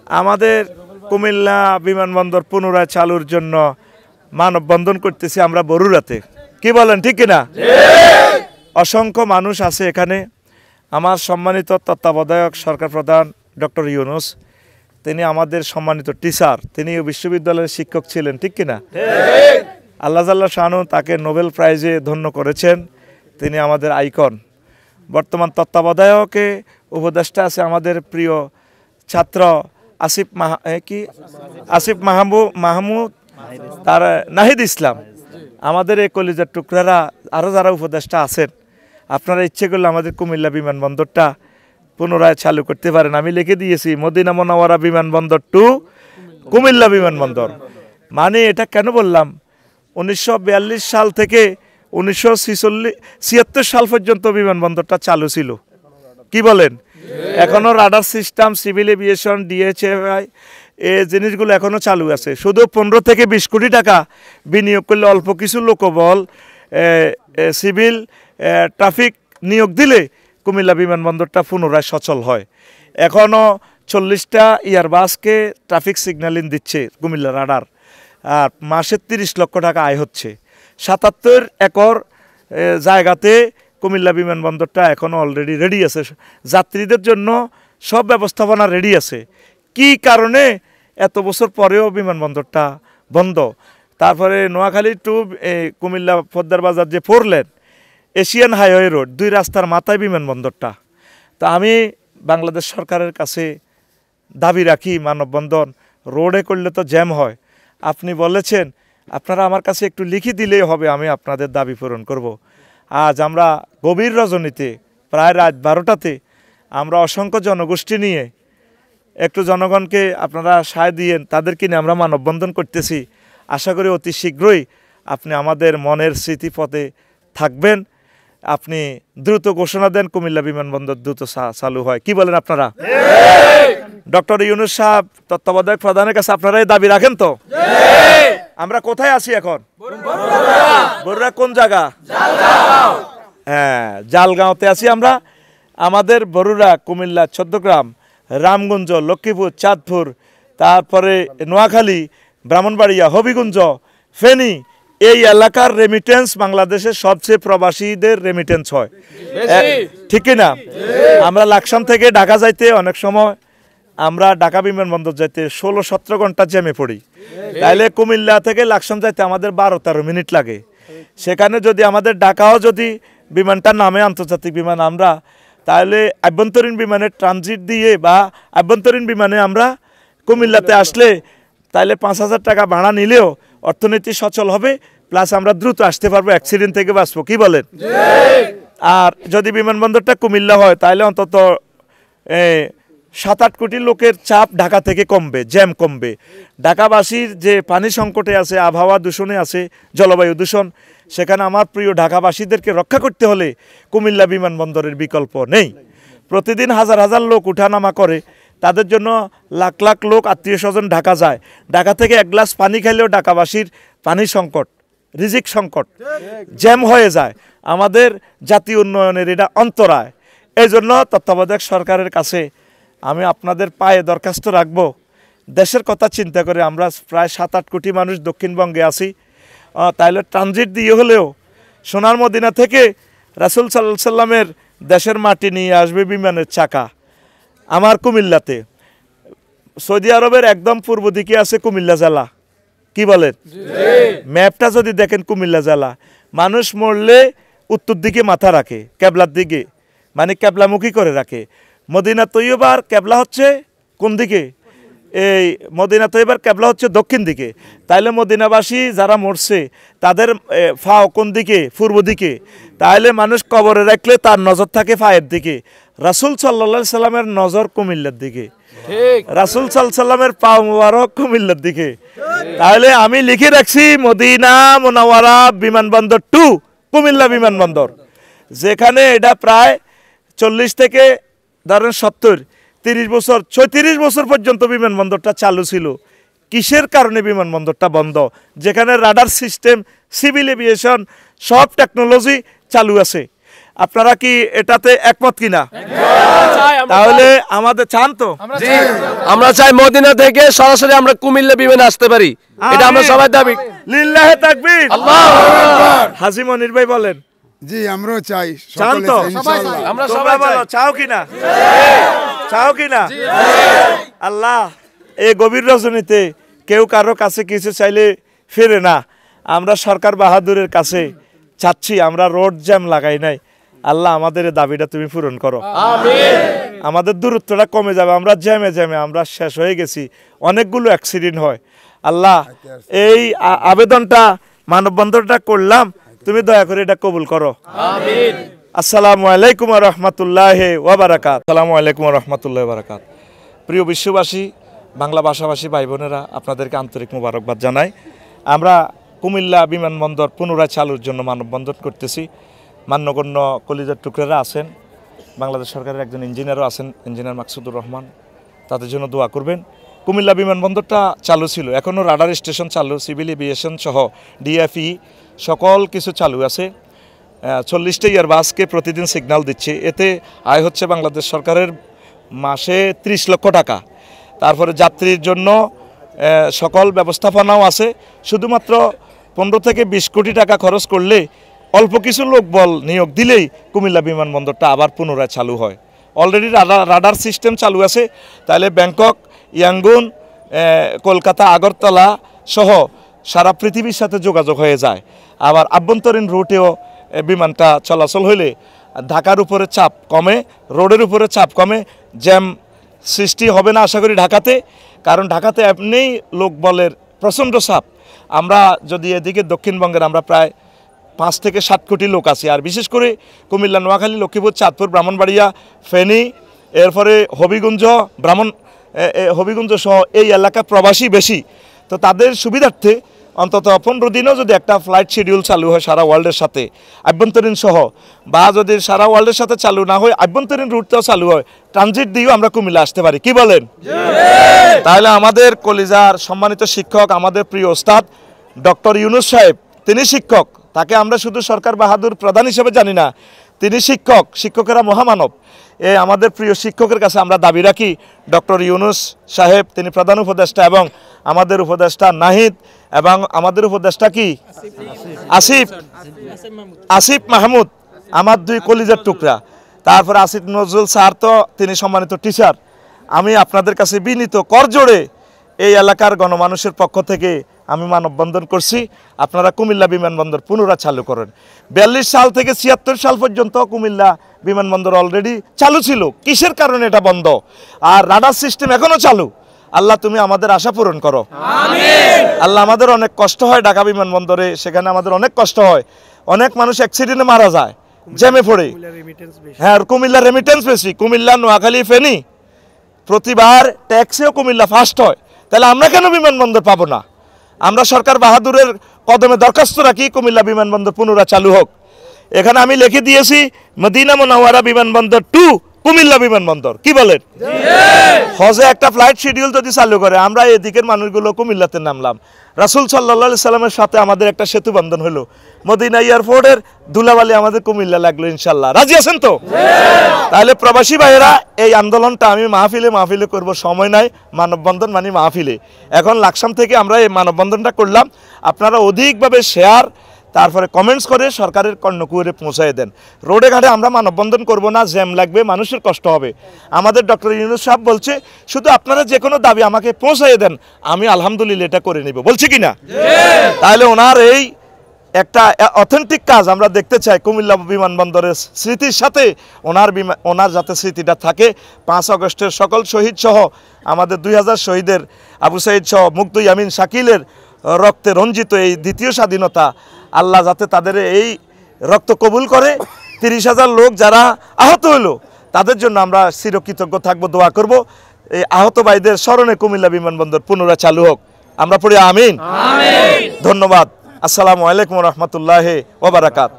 আমাদের কুমিল্লা বিমানবন্দর পুনরায় চালুর জন্য মানববন্ধন করতেছি আমরা বরুড়াতে। কি বলেন, ঠিক কিনা? অসংখ্য মানুষ আছে এখানে। আমার সম্মানিত তত্ত্বাবধায়ক সরকার প্রধান ডক্টর ইউনূস, তিনি আমাদের সম্মানিত টিচার, তিনি বিশ্ববিদ্যালয়ের শিক্ষক ছিলেন, ঠিক কিনা? আল্লাহ জাল্লা শানু তাকে নোবেল প্রাইজে ধন্য করেছেন, তিনি আমাদের আইকন। বর্তমান তত্ত্বাবধায়কে উপদেষ্টা আছে আমাদের প্রিয় ছাত্র আসিফ মাহমুদ, তার নাহিদ ইসলাম, আমাদের এই কলিজার টুকরারা, আরও যারা উপদেষ্টা আছেন। আপনারা ইচ্ছে করলে আমাদের কুমিল্লা বিমানবন্দরটা পুনরায় চালু করতে পারেন। আমি লিখে দিয়েছি মদিনা মুনাওয়ারা বিমানবন্দর টু কুমিল্লা বিমানবন্দর। মানে এটা কেন বললাম, 1942 সাল থেকে 1976 সাল পর্যন্ত বিমানবন্দরটা চালু ছিল। কি বলেন? এখনো রাডার সিস্টেম, সিভিল এভিয়েশন, ডিএচএফআই এই জিনিসগুলো এখনো চালু আছে। শুধু 15 থেকে 20 কোটি টাকা বিনিয়োগ করলে, অল্প কিছু লোকবল, সিভিল ট্রাফিক নিয়োগ দিলে কুমিল্লা বিমানবন্দরটা পুনরায় সচল হয়। এখনও 40টা এয়ারবাসকে ট্রাফিক সিগন্যালিং দিচ্ছে কুমিল্লা রাডার, আর মাসে 30 লক্ষ টাকা আয় হচ্ছে। 77 একর জায়গাতে কুমিল্লা বিমানবন্দরটা এখনও অলরেডি রেডি আছে, যাত্রীদের জন্য সব ব্যবস্থাপনা রেডি আছে। কি কারণে এত বছর পরেও বিমানবন্দরটা বন্ধ? তারপরে নোয়াখালী টু কুমিল্লা পদ্মার বাজার যে 4 লেন এশিয়ান হাইওয়ে রোড, 2 রাস্তার মাথায় বিমানবন্দরটা। তা আমি বাংলাদেশ সরকারের কাছে দাবি রাখি, মানববন্ধন রোডে করলে তো জ্যাম হয়। আপনি বলেছেন আপনারা আমার কাছে একটু লিখে দিলেই হবে, আমি আপনাদের দাবি পূরণ করব। আজ আমরা গভীর রজনীতে প্রায় রাত 12টাতে আমরা অসংখ্য জনগোষ্ঠী নিয়ে, একটু জনগণকে আপনারা সায় দিয়েন, তাদেরকে নিয়ে আমরা মানববন্ধন করতেছি। আশা করি অতি শীঘ্রই আপনি আমাদের মনের স্মৃতিপথে থাকবেন। আপনি দ্রুত ঘোষণা দেন কুমিল্লা বিমানবন্দর দ্রুত চালু হয়। কি বলেন আপনারা? ডক্টর ইউনূস সাহেব, তত্ত্বাবধায়ক প্রধানের কাছে আপনারা এই দাবি রাখেন তো? আমরা কোথায় আছি এখন? বরুড়া কোন জায়গা? হ্যাঁ, জালগাঁওতে আছি আমরা। আমাদের বরুড়া, কুমিল্লা, চৌদ্দগ্রাম, রামগঞ্জ, লক্ষ্মীপুর, চাঁদপুর, তারপরে নোয়াখালী, ব্রাহ্মণবাড়িয়া, হবিগঞ্জ, ফেনী, এই এলাকার রেমিটেন্স বাংলাদেশের সবচেয়ে প্রবাসীদের রেমিটেন্স হয়, ঠিক কিনা? আমরা লাকসাম থেকে ঢাকা যাইতে অনেক সময় আমরা ঢাকা বিমানবন্দর যাইতে 16-17 ঘন্টা জ্যামে পড়ি। তাইলে কুমিল্লা থেকে লাকসাম যাইতে আমাদের 12-13 মিনিট লাগে। সেখানে যদি আমাদের ঢাকাও যদি বিমানটার নামে আন্তর্জাতিক বিমান আমরা, তাহলে আভ্যন্তরীণ বিমানের ট্রানজিট দিয়ে বা আভ্যন্তরীণ বিমানে আমরা কুমিল্লাতে আসলে তাহলে 5,000 টাকা ভাড়া নিলেও অর্থনীতি সচল হবে, প্লাস আমরা দ্রুত আসতে পারবো, অ্যাক্সিডেন্ট থেকে বাঁচবো। কি বলেন? আর যদি বিমানবন্দরটা কুমিল্লা হয় তাহলে অন্তত 7-8 কোটি লোকের চাপ ঢাকা থেকে কমবে, জ্যাম কমবে। ঢাকাবাসীর যে পানি সংকটে আছে, আবহাওয়া দূষণে আছে, জলবায়ু দূষণ, সেখানে আমার প্রিয় ঢাকাবাসীদেরকে রক্ষা করতে হলে কুমিল্লা বিমানবন্দরের বিকল্প নেই। প্রতিদিন হাজার হাজার লোক উঠানামা করে, তাদের জন্য লাখ লাখ লোক আত্মীয় স্বজন ঢাকা যায়। ঢাকা থেকে এক গ্লাস পানি খাইলেও ঢাকাবাসীর পানি সংকট, রিজিক সংকট, জ্যাম হয়ে যায়। আমাদের জাতীয় উন্নয়নের এটা অন্তরায়। এই জন্য তত্ত্বাবধায়ক সরকারের কাছে আমি আপনাদের পায়ে দরখাস্ত রাখবো, দেশের কথা চিন্তা করে আমরা প্রায় 7-8 কোটি মানুষ দক্ষিণবঙ্গে আছি, তাইলে ট্রানজিট দিয়ে হলেও সোনার মদিনা থেকে রাসূল সাল্লাল্লাহু আলাইহি সাল্লামের দেশের মাটি নিয়ে আসবে বিমানের চাকা আমার কুমিল্লাতে। সৌদি আরবের একদম পূর্ব দিকে আছে কুমিল্লা জেলা। কি বলেন? ম্যাপটা যদি দেখেন কুমিল্লা জেলা, মানুষ মরলে উত্তর দিকে মাথা রাখে, কেবলার দিকে, মানে কেবলামুখী করে রাখে। মদিনা তৈয়বার কেবলা হচ্ছে কোন দিকে? এই মদিনা তৈয়বার কেবলা হচ্ছে দক্ষিণ দিকে। তাইলে মদিনাবাসী যারা মরছে তাদের ফাও কোন দিকে? পূর্ব দিকে। তাইলে মানুষ কবরে রাখলে তার নজর থাকে ফায়ের দিকে। রাসূল সাল্লাল্লাহু আলাইহি সাল্লামের নজর কুমিল্লার দিকে, রাসূল সাল্লাল্লাহু আলাইহি সাল্লামের পা মুবারক কুমিল্লার দিকে। তাহলে আমি লিখে রাখছি মদিনা মুনাওয়ারা বিমানবন্দর টু কুমিল্লা বিমানবন্দর, যেখানে এটা প্রায় 40 থেকে ধরেন 70-30 বছর, 36 বছর পর্যন্ত বিমানবন্দরটা চালু ছিল। কিসের কারণে বিমানবন্দরটা বন্ধ? যেখানে রাডার সিস্টেম, সিভিল এভিয়েশন, সব টেকনোলজি চালু আছে। আপনারা কি এটাতে একমত কিনা? তাহলে আমাদের চান তো? আমরা চাই মদিনা থেকে সরাসরি আমরা কুমিল্লা বিমানে আসতে পারি, এটা আমরা সবাই দাবি। লিল্লাহে তাকবীর, আল্লাহু আকবার। হাজী মনির ভাই বলেন। জি আমরাও চাই, চান তো? আমরা তোমরা সবাই বলো, চাও কিনা? চাও কিনা? আল্লাহ, এই গভীর রজনীতে কেউ কারো কাছে কিছু চাইলে ফিরে না। আমরা সরকার বাহাদুরের কাছে চাচ্ছি, আমরা রোড জ্যাম লাগাই নাই। আল্লাহ, আমাদের এই দাবিটা তুমি পূরণ করো, আমাদের দূরত্বটা কমে যাবে। আমরা জ্যামে জ্যামে আমরা শেষ হয়ে গেছি, অনেকগুলো অ্যাক্সিডেন্ট হয়। আল্লাহ, এই আবেদনটা মানববন্ধনটা করলাম, তুমি দয়া করে এটা কবুল করো। আসসালামু আলাইকুম ওয়া রাহমাতুল্লাহি ওয়া বারাকাতুহু। আসসালামু আলাইকুম ওয়া রাহমাতুল্লাহি ওয়া বারাকাতুহু। প্রিয় বিশ্ববাসী, বাংলা ভাষাভাষী ভাই বোনেরা, আপনাদেরকে আন্তরিক মোবারকবাদ জানাই। আমরা কুমিল্লা বিমানবন্দর পুনরায় চালুর জন্য মানববন্ধন করতেছি। মান্যগণ্য কলিজার টুকরারা আছেন, বাংলাদেশ সরকারের একজন ইঞ্জিনিয়ারও আছেন, ইঞ্জিনিয়ার মাকসুদুর রহমান, তাদের জন্য দোয়া করবেন। কুমিল্লা বিমানবন্দরটা চালু ছিল, এখনও রাডার স্টেশন চালু, সিভিল এভিয়েশন সহ ডিএফই সকল কিছু চালু আছে। 40টা এয়ারবাসকে প্রতিদিন সিগন্যাল দিচ্ছে। এতে আয় হচ্ছে বাংলাদেশ সরকারের মাসে 30 লক্ষ টাকা। তারপরে যাত্রীর জন্য সকল ব্যবস্থাপনাও আছে। শুধুমাত্র 15 থেকে 20 কোটি টাকা খরচ করলে, অল্প কিছু লোকবল নিয়োগ দিলেই কুমিল্লা বিমানবন্দরটা আবার পুনরায় চালু হয়। অলরেডি রাডার সিস্টেম চালু আছে, তাহলে ব্যাংকক, ইয়াঙ্গুন, কলকাতা, আগরতলা সহ সারা পৃথিবীর সাথে যোগাযোগ হয়ে যায়। আবার আভ্যন্তরীণ রুটেও বিমানটা চলাচল হলে ঢাকার উপরে চাপ কমে, রোডের উপরে চাপ কমে, জ্যাম সৃষ্টি হবে না আশা করি ঢাকাতে। কারণ ঢাকাতে এমনিই লোকবলের প্রচণ্ড চাপ। আমরা যদি এদিকে দক্ষিণবঙ্গের আমরা প্রায় 5 থেকে 7 কোটি লোক আছি। আর বিশেষ করে কুমিল্লা, নোয়াখালী, লক্ষ্মীপুর, চাঁদপুর, ব্রাহ্মণবাড়িয়া, ফেনী, এরপরে হবিগঞ্জ সহ এই এলাকা প্রবাসী বেশি। তো তাদের সুবিধার্থে অন্তত 15 দিনও যদি একটা ফ্লাইট শিডিউল চালু হয় সারা ওয়ার্ল্ডের সাথে আভ্যন্তরীণ সহ, বা যদি সারা ওয়ার্ল্ডের সাথে চালু না হয় আভ্যন্তরীণ রুটটাও চালু হয়, ট্রানজিট দিয়েও আমরা কুমিল্লা আসতে পারি, কি বলেন? তাহলে আমাদের কলিজার সম্মানিত শিক্ষক, আমাদের প্রিয় ওস্তাদ ডক্টর ইউনূস সাহেব, তিনি শিক্ষক, তাকে আমরা শুধু সরকার বাহাদুর প্রধান হিসেবে জানি না, তিনি শিক্ষক, শিক্ষকেরা মহামানব। আমাদের প্রিয় শিক্ষকের কাছে আমরা দাবি রাখি, ডক্টর ইউনূস সাহেব তিনি প্রধান উপদেষ্টা, এবং আমাদের উপদেষ্টা নাহিদ, এবং আমাদের উপদেষ্টা কি আসিফ মাহমুদ, আমার 2 কলিজার টুকরা। তারপরে আসিফ নজরুল স্যার তো তিনি সম্মানিত টিচার। আমি আপনাদের কাছে বিনীত করজোড়ে এই এলাকার গণমানুষের পক্ষ থেকে আমি মানববন্ধন করছি, আপনারা কুমিল্লা বিমানবন্দর পুনরায় চালু করেন। 42 সাল থেকে 76 সাল পর্যন্ত কুমিল্লা বিমানবন্দর অলরেডি চালু ছিল, কিসের কারণে এটা বন্ধ? আর রাডার সিস্টেম এখনো চালু। আল্লাহ, তুমি আমাদের আশা পূরণ করো, আমিন। আল্লাহ, আমাদের অনেক কষ্ট হয় ঢাকা বিমানবন্দরে, সেখানে আমাদের অনেক কষ্ট হয়, অনেক মানুষ অ্যাক্সিডেন্টে মারা যায় জ্যামে পড়ে। হ্যাঁ, কুমিল্লা রেমিটেন্স বেশি, কুমিল্লা, নোয়াখালী, ফেনী প্রতিবার ট্যাক্সেও কুমিল্লা ফার্স্ট হয়। তাহলে আমরা কেন বিমানবন্দর পাবো না? আমরা সরকার বাহাদুরের কদমে দরখাস্ত রাখি, কুমিল্লা বিমানবন্দর পুনরায় চালু হোক। এখানে আমি লিখে দিয়েছি মদিনা মুনাওয়ারা বিমানবন্দর 2 কুমিল্লা বিমানবন্দর, কি বলেন? হজে একটা ফ্লাইট শিডিউল যদি চালু করে, আমরা এদিকের মানুষগুলো কুমিল্লাতে নামলাম, রাসূল সাল্লাল্লাহু আলাইহি সাল্লামের সাথে আমাদের একটা সেতু বন্ধন হলো, মদিনা এয়ারপোর্টের ধুলাবালি আমাদের কুমিল্লা লাগলো, ইনশাল্লাহ। রাজি আছেন তো? তাহলে প্রবাসী ভাইয়েরা, এই আন্দোলনটা আমি মাহফিলে করব, সময় নাই, মানববন্ধন মানে মাহফিলে। এখন লাকসাম থেকে আমরা এই মানববন্ধনটা করলাম, আপনারা অধিকভাবে শেয়ার, তারপরে কমেন্টস করে সরকারের কর্ণকুহরে পৌঁছায় দেন। রোডে ঘাটে আমরা মানববন্ধন করব না, জ্যাম লাগবে, মানুষের কষ্ট হবে। আমাদের ডক্টর ইউনূস সাহেব বলছে, শুধু আপনারা যে কোনো দাবি আমাকে পৌঁছায় দেন, আমি আলহামদুলিল্লাহ এটা করে নিব, বলছে কি না? তাহলে ওনার এই একটা অথেন্টিক কাজ আমরা দেখতে চাই, কুমিল্লা বিমানবন্দরের স্মৃতির সাথে ওনার যাতে স্মৃতিটা থাকে। 5 আগস্টের সকল শহীদ সহ আমাদের 2000 শহীদের, আবু সাইদ সহ মুগ্ধ ইয়ামিন শাকিলের রক্তে রঞ্জিত এই দ্বিতীয় স্বাধীনতা, আল্লাহ যাতে তাদের এই রক্ত কবুল করে। 30,000 লোক যারা আহত হলো, তাদের জন্য আমরা চিরকৃতজ্ঞ থাকবো, দোয়া করব। এই আহত ভাইদের স্মরণে কুমিল্লা বিমানবন্দর পুনরায় চালু হোক, আমরা পড়ি আমিন। ধন্যবাদ। আসসালামু আলাইকুম ওয়া রাহমাতুল্লাহি ওয়া বারাকাতুহু।